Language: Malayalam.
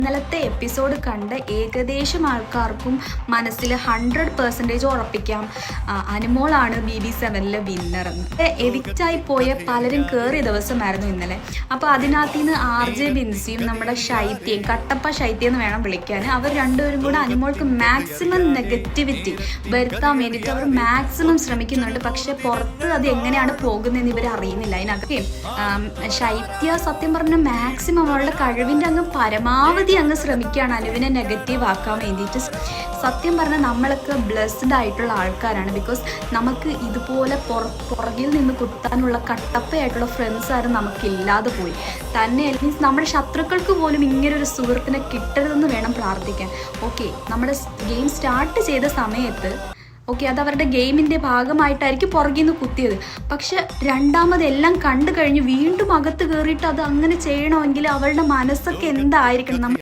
ഇന്നലത്തെ എപ്പിസോഡ് കണ്ട് ഏകദേശം ആൾക്കാർക്കും മനസ്സിൽ 100% ഉറപ്പിക്കാം അനുമോളാണ് BB7 വിന്നർ എന്ന്. എവിക്റ്റായി പോയ പലരും കയറിയ ദിവസമായിരുന്നു ഇന്നലെ. അപ്പോൾ അതിനകത്ത് നിന്ന് RJ ബിൻസിയും നമ്മുടെ ശൈത്യയും കട്ടപ്പ ശൈത്യം എന്ന് വേണം വിളിക്കാൻ, അവർ രണ്ടുപേരും കൂടെ അനുമോൾക്ക് മാക്സിമം നെഗറ്റിവിറ്റി വരുത്താൻ വേണ്ടിയിട്ട് അവർ മാക്സിമം ശ്രമിക്കുന്നുണ്ട്. പക്ഷെ പുറത്ത് അത് എങ്ങനെയാണ് പോകുന്നതെന്ന് ഇവർ അറിയുന്നില്ല. അതിനകത്ത് ശൈത്യ സത്യം പറഞ്ഞ മാക്സിമം അവളുടെ കഴിവിൻ്റെ അങ്ങ് പരമാവധി അങ്ങ് ശ്രമിക്കുകയാണ് അനുവിനെ നെഗറ്റീവ് ആക്കാൻ വേണ്ടിയിട്ട്. സത്യം പറഞ്ഞാൽ നമ്മളൊക്കെ ബ്ലെസ്ഡ് ആയിട്ടുള്ള ആൾക്കാരാണ്. ബിക്കോസ് നമുക്ക് ഇതുപോലെ പുറകിൽ നിന്ന് കുത്താനുള്ള കട്ടപ്പയായിട്ടുള്ള ഫ്രണ്ട്സ് ആരും നമുക്കില്ലാതെ പോയി. തന്നെ മീൻസ് നമ്മുടെ ശത്രുക്കൾക്ക് പോലും ഇങ്ങനൊരു സുഹൃത്തിനെ കിട്ടരുതെന്ന് വേണം പ്രാർത്ഥിക്കാൻ. ഓക്കെ, നമ്മുടെ ഗെയിം സ്റ്റാർട്ട് ചെയ്ത സമയത്ത് അത് അവരുടെ ഗെയിമിൻ്റെ ഭാഗമായിട്ടായിരിക്കും പുറകിൽ നിന്ന് കുത്തിയത്. പക്ഷെ രണ്ടാമതെല്ലാം കണ്ടു കഴിഞ്ഞ് വീണ്ടും അകത്ത് കയറിയിട്ട് അത് അങ്ങനെ ചെയ്യണമെങ്കിൽ അവളുടെ മനസ്സൊക്കെ എന്തായിരിക്കണം.